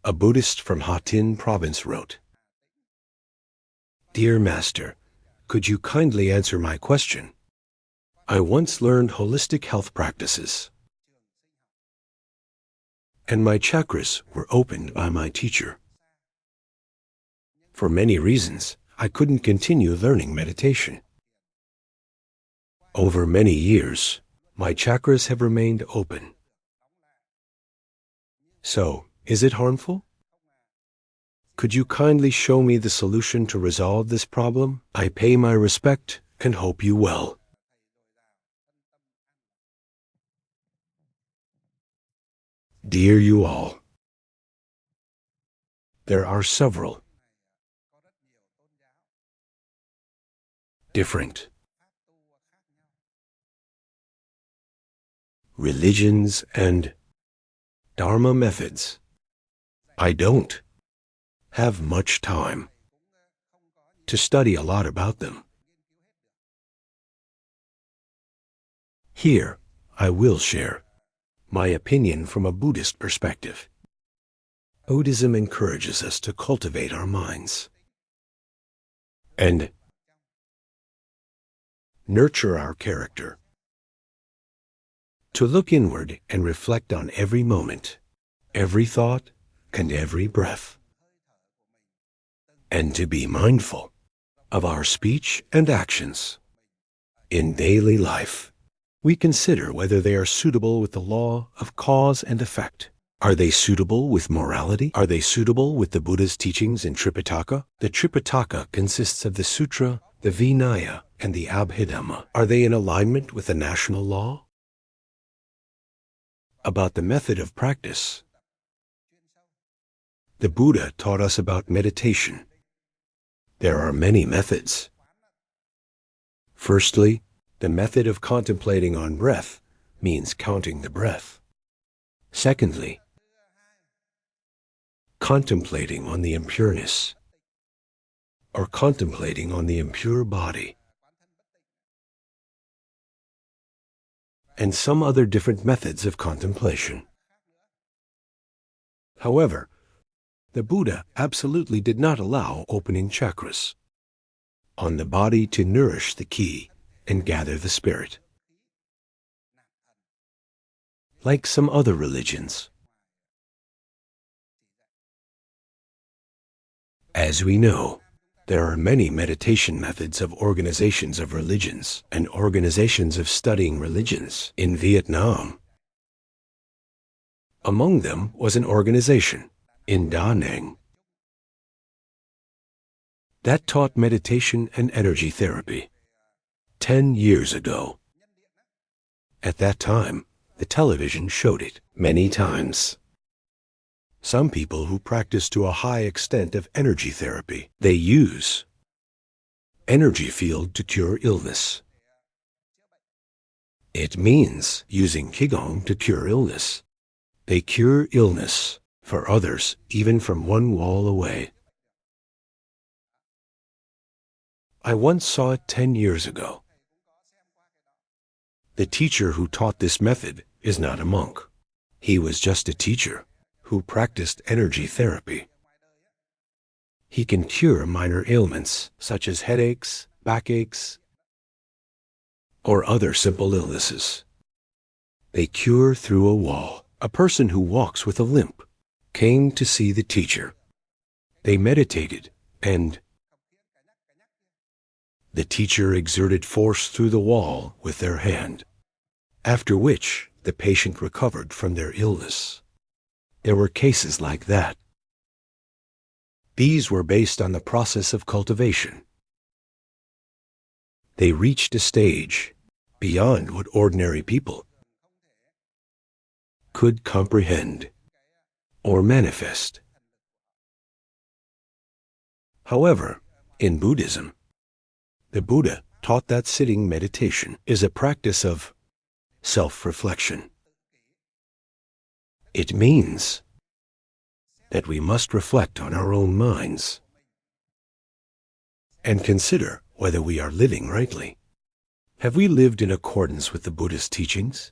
A Buddhist from Ha Tinh province wrote, "Dear Master, could you kindly answer my question? I once learned holistic health practices, and my chakras were opened by my teacher. For many reasons, I couldn't continue learning meditation. Over many years, my chakras have remained open. So, is it harmful? Could you kindly show me the solution to resolve this problem? I pay my respect and hope you well." Dear you all, there are several different religions and Dharma methods. I don't have much time to study a lot about them. Here, I will share my opinion from a Buddhist perspective. Buddhism encourages us to cultivate our minds and nurture our character, to look inward and reflect on every moment, every thought, and every breath, and to be mindful of our speech and actions. In daily life, we consider whether they are suitable with the law of cause and effect. Are they suitable with morality? Are they suitable with the Buddha's teachings in Tripitaka? The Tripitaka consists of the Sutra, the Vinaya, and the Abhidhamma. Are they in alignment with the national law? About the method of practice, the Buddha taught us about meditation. There are many methods. Firstly, the method of contemplating on breath means counting the breath. Secondly, contemplating on the impureness, or contemplating on the impure body, and some other different methods of contemplation. However, the Buddha absolutely did not allow opening chakras on the body to nourish the ki and gather the spirit. Like some other religions, as we know, there are many meditation methods of organizations of religions and organizations of studying religions in Vietnam. Among them was an organization in Da Nang that taught meditation and energy therapy 10 years ago. At that time, the television showed it many times. Some people who practice to a high extent of energy therapy, they use energy field to cure illness. It means using Qigong to cure illness. They cure illness for others even from one wall away. I once saw it 10 years ago. The teacher who taught this method is not a monk. He was just a teacher who practiced energy therapy. He can cure minor ailments such as headaches, backaches, or other simple illnesses. They cure through a wall. A person who walks with a limp came to see the teacher. They meditated, and the teacher exerted force through the wall with their hand, after which the patient recovered from their illness. There were cases like that. These were based on the process of cultivation. They reached a stage beyond what ordinary people could comprehend or manifest. However, in Buddhism, the Buddha taught that sitting meditation is a practice of self-reflection. It means that we must reflect on our own minds and consider whether we are living rightly. Have we lived in accordance with the Buddhist teachings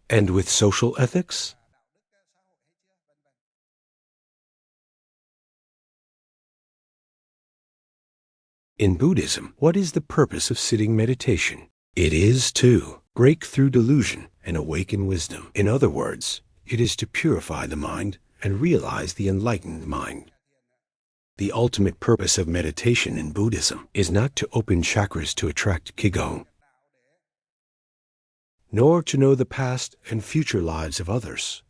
and with social ethics? In Buddhism, what is the purpose of sitting meditation? It is to break through delusion and awaken wisdom. In other words, it is to purify the mind and realize the enlightened mind. The ultimate purpose of meditation in Buddhism is not to open chakras to attract qigong, nor to know the past and future lives of others,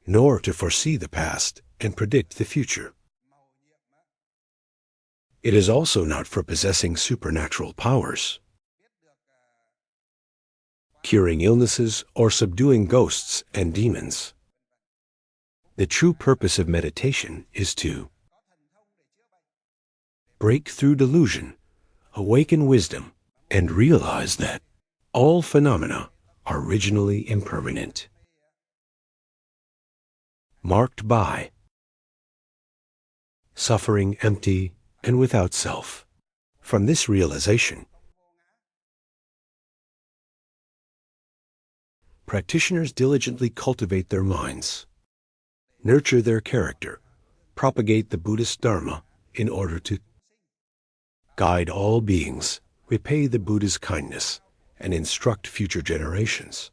nor to foresee the past and predict the future. It is also not for possessing supernatural powers, curing illnesses, or subduing ghosts and demons. The true purpose of meditation is to break through delusion, awaken wisdom, and realize that all phenomena are originally impermanent, marked by suffering, empty, and without self. From this realization, practitioners diligently cultivate their minds, nurture their character, propagate the Buddhist Dharma in order to guide all beings, repay the Buddha's kindness, and instruct future generations.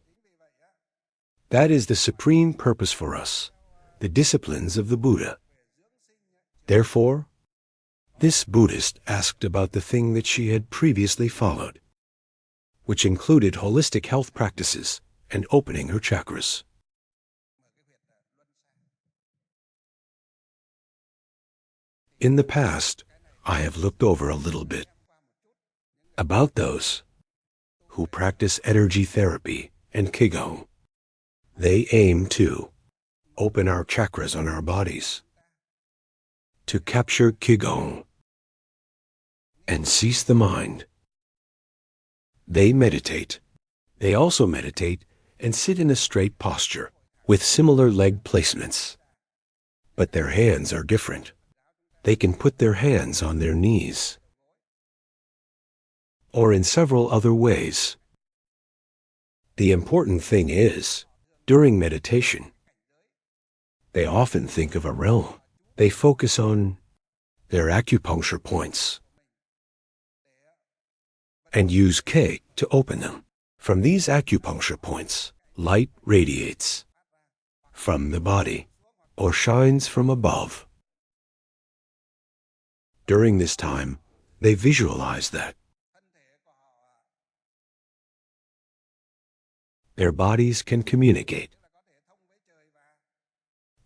That is the supreme purpose for us, the disciplines of the Buddha. Therefore, this Buddhist asked about the thing that she had previously followed, which included holistic health practices and opening her chakras. In the past, I have looked over a little bit about those who practice energy therapy and qigong. They aim to open our chakras on our bodies, to capture qigong and cease the mind. They meditate. They also meditate and sit in a straight posture with similar leg placements. But their hands are different. They can put their hands on their knees or in several other ways. The important thing is, during meditation, they often think of a realm. They focus on their acupuncture points and use K to open them. From these acupuncture points, light radiates from the body or shines from above. During this time, they visualize that their bodies can communicate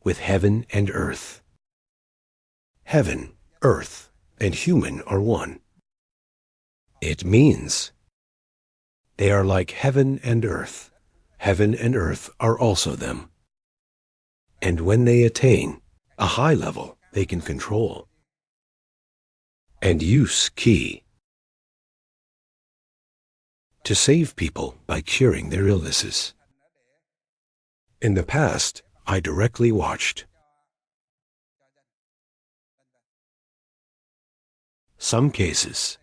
with heaven and earth. Heaven, earth, and human are one. It means they are like heaven and earth. Heaven and earth are also them. And when they attain a high level, they can control and use Ki to save people by curing their illnesses. In the past, I directly watched some cases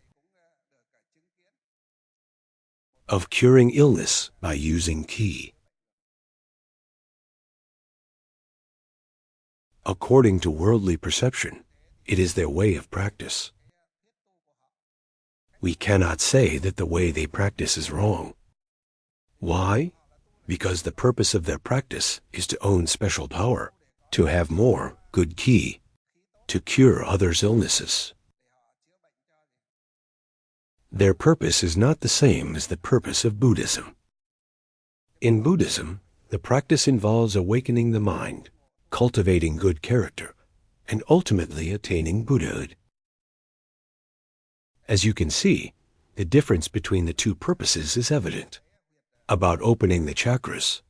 of curing illness by using Ki. According to worldly perception, it is their way of practice. We cannot say that the way they practice is wrong. Why? Because the purpose of their practice is to own special power, to have more good Ki, to cure others' illnesses. Their purpose is not the same as the purpose of Buddhism. In Buddhism, the practice involves awakening the mind, cultivating good character, and ultimately attaining Buddhahood. As you can see, the difference between the two purposes is evident. About opening the chakras,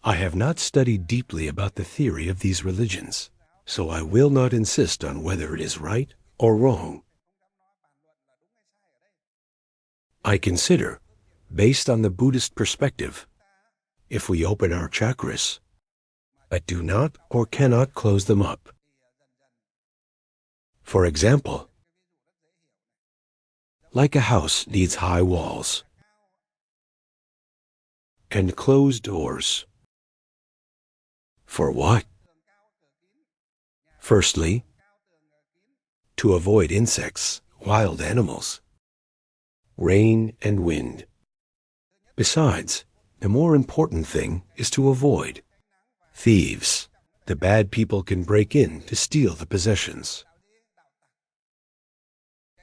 I have not studied deeply about the theory of these religions, so I will not insist on whether it is right or wrong. I consider, based on the Buddhist perspective, if we open our chakras, but do not or cannot close them up. For example, like a house needs high walls and closed doors. For what? Firstly, to avoid insects, wild animals, rain and wind. Besides, the more important thing is to avoid thieves. The bad people can break in to steal the possessions.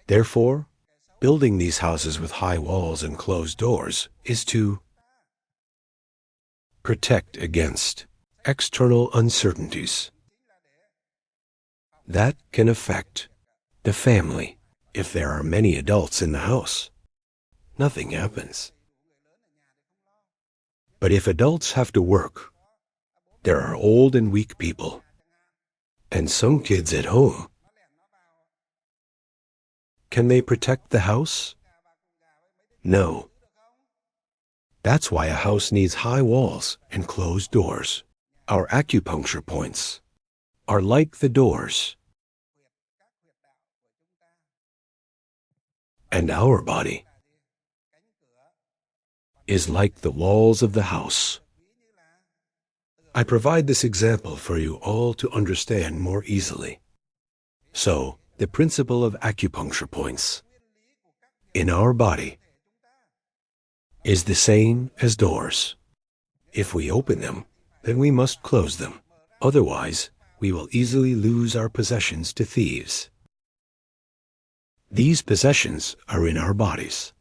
Therefore, building these houses with high walls and closed doors is to protect against external uncertainties that can affect the family. If there are many adults in the house, nothing happens. But if adults have to work, there are old and weak people, and some kids at home. Can they protect the house? No. That's why a house needs high walls and closed doors. Our acupuncture points are like the doors, and our body is like the walls of the house. I provide this example for you all to understand more easily. So, the principle of acupuncture points in our body is the same as doors. If we open them, then we must close them. Otherwise, we will easily lose our possessions to thieves. These possessions are in our bodies,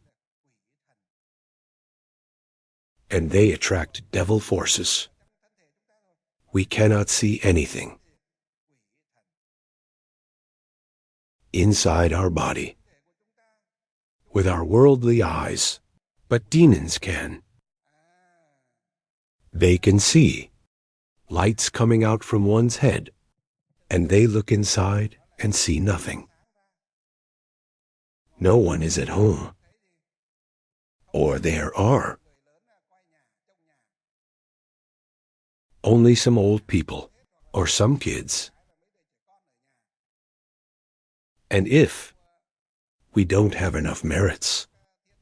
and they attract devil forces. We cannot see anything inside our body with our worldly eyes, but demons can. They can see lights coming out from one's head, and they look inside and see nothing. No one is at home, or there are only some old people or some kids. And if we don't have enough merits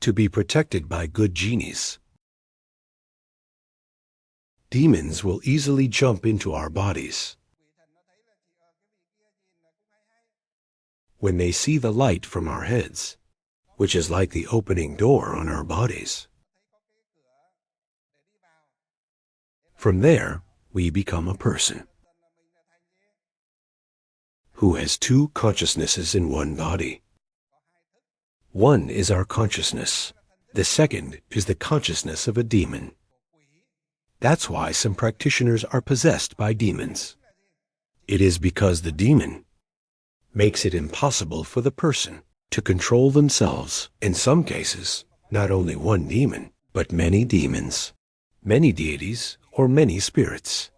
to be protected by good genies, demons will easily jump into our bodies. When they see the light from our heads, which is like the opening door on our bodies, from there we become a person who has two consciousnesses in one body. One is our consciousness. The second is the consciousness of a demon. That's why some practitioners are possessed by demons. It is because the demon makes it impossible for the person to control themselves. In some cases, not only one demon, but many demons, many deities, or many spirits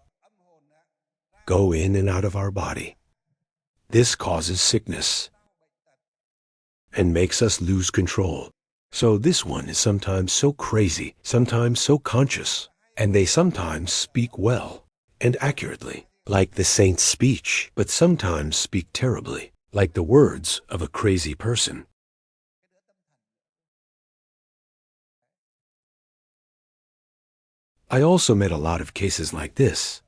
go in and out of our body. This causes sickness and makes us lose control. So this one is sometimes so crazy, sometimes so conscious, and they sometimes speak well and accurately, like the saint's speech, but sometimes speak terribly, like the words of a crazy person. I also met a lot of cases like this.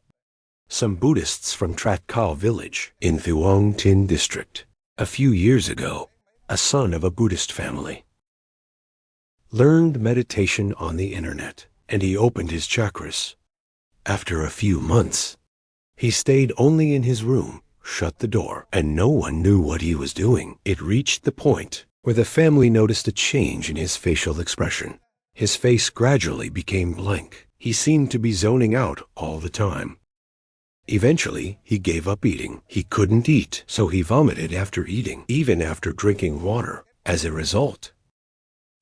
Some Buddhists from Thich Dao village in Thich Dao Thinh district. A few years ago, a son of a Buddhist family learned meditation on the internet, and he opened his chakras. After a few months, he stayed only in his room, shut the door, and no one knew what he was doing. It reached the point where the family noticed a change in his facial expression. His face gradually became blank. He seemed to be zoning out all the time. Eventually, he gave up eating. He couldn't eat, so he vomited after eating, even after drinking water. As a result,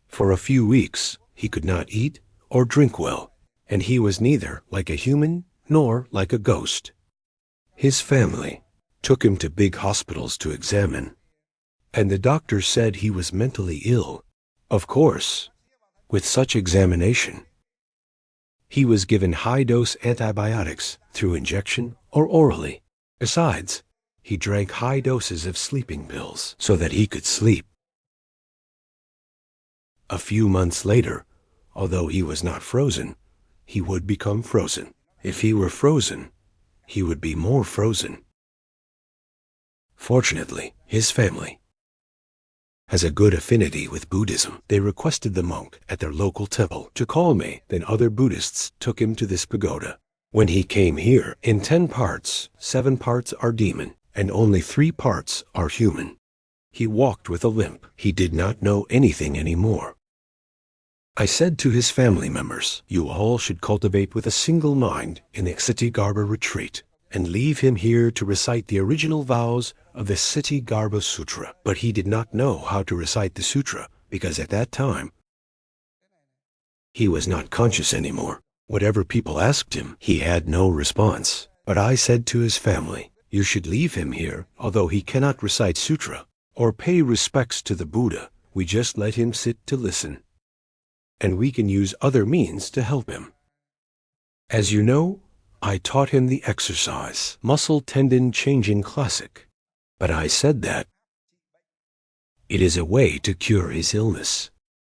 for a few weeks, he could not eat or drink well, and he was neither like a human nor like a ghost. His family took him to big hospitals to examine, and the doctor said he was mentally ill. Of course, with such examination, he was given high-dose antibiotics through injection or orally. Besides, he drank high doses of sleeping pills so that he could sleep. A few months later, although he was not frozen, he would become frozen. If he were frozen, he would be more frozen. Fortunately, his family has a good affinity with Buddhism. They requested the monk at their local temple to call me. Then other Buddhists took him to this pagoda. When he came here, in 10 parts, 7 parts are demon, and only 3 parts are human. He walked with a limp. He did not know anything anymore. I said to his family members, you all should cultivate with a single mind in the Ksitigarbha retreat, and leave him here to recite the original vows of the Ksitigarbha Sutra. But he did not know how to recite the sutra, because at that time, he was not conscious anymore. Whatever people asked him, he had no response. But I said to his family, you should leave him here, although he cannot recite sutra, or pay respects to the Buddha. We just let him sit to listen, and we can use other means to help him. As you know, I taught him the exercise, muscle tendon changing classic. But I said that it is a way to cure his illness.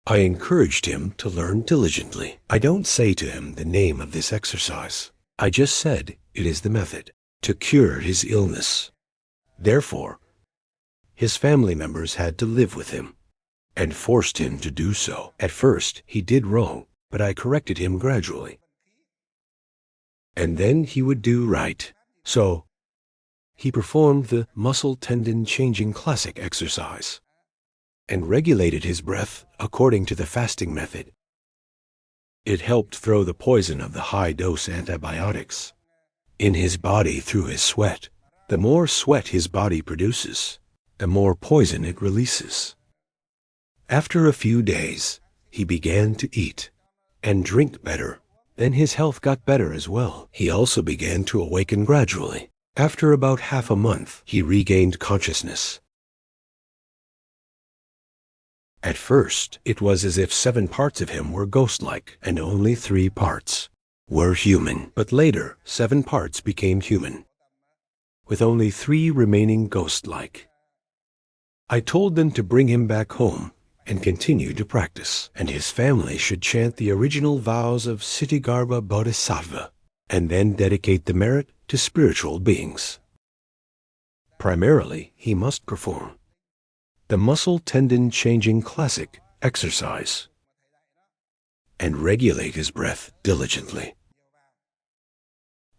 I encouraged him to learn diligently. I don't say to him the name of this exercise. I just said it is the method to cure his illness. Therefore, his family members had to live with him and forced him to do so. At first, he did wrong, but I corrected him gradually. And then he would do right. So, he performed the muscle tendon changing classic exercise and regulated his breath according to the fasting method. It helped throw the poison of the high-dose antibiotics in his body through his sweat. The more sweat his body produces, the more poison it releases. After a few days, he began to eat and drink better. Then his health got better as well. He also began to awaken gradually. After about half a month, he regained consciousness. At first, it was as if 7 parts of him were ghost-like, and only 3 parts were human. But later, 7 parts became human, with only 3 remaining ghost-like. I told them to bring him back home and continue to practice, and his family should chant the original vows of Ksitigarbha Bodhisattva, and then dedicate the merit to spiritual beings. Primarily, he must perform the muscle tendon changing classic exercise and regulate his breath diligently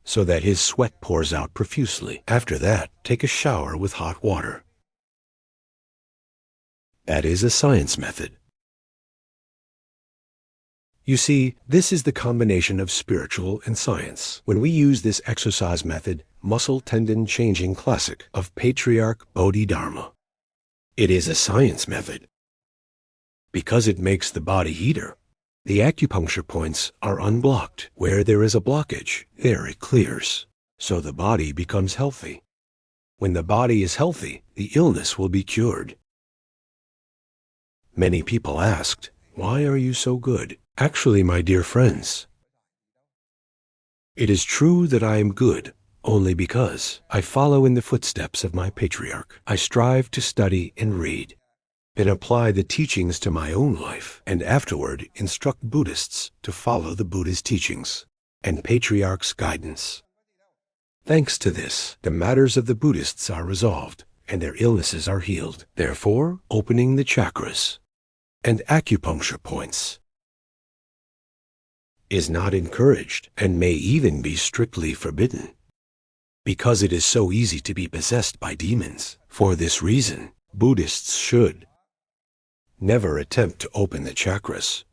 so that his sweat pours out profusely. After that, take a shower with hot water. That is a science method. You see, this is the combination of spiritual and science. When we use this exercise method, muscle tendon changing classic of Patriarch Bodhidharma, it is a science method because it makes the body heater. The acupuncture points are unblocked. Where there is a blockage, there it clears, so the body becomes healthy. When the body is healthy, the illness will be cured. Many people asked, why are you so good? Actually, my dear friends, it is true that I am good only because I follow in the footsteps of my patriarch. I strive to study and read, then apply the teachings to my own life, and afterward instruct Buddhists to follow the Buddha's teachings and patriarch's guidance. Thanks to this, the matters of the Buddhists are resolved and their illnesses are healed. Therefore, opening the chakras and acupuncture points is not encouraged and may even be strictly forbidden, because it is so easy to be possessed by demons. For this reason, Buddhists should never attempt to open the chakras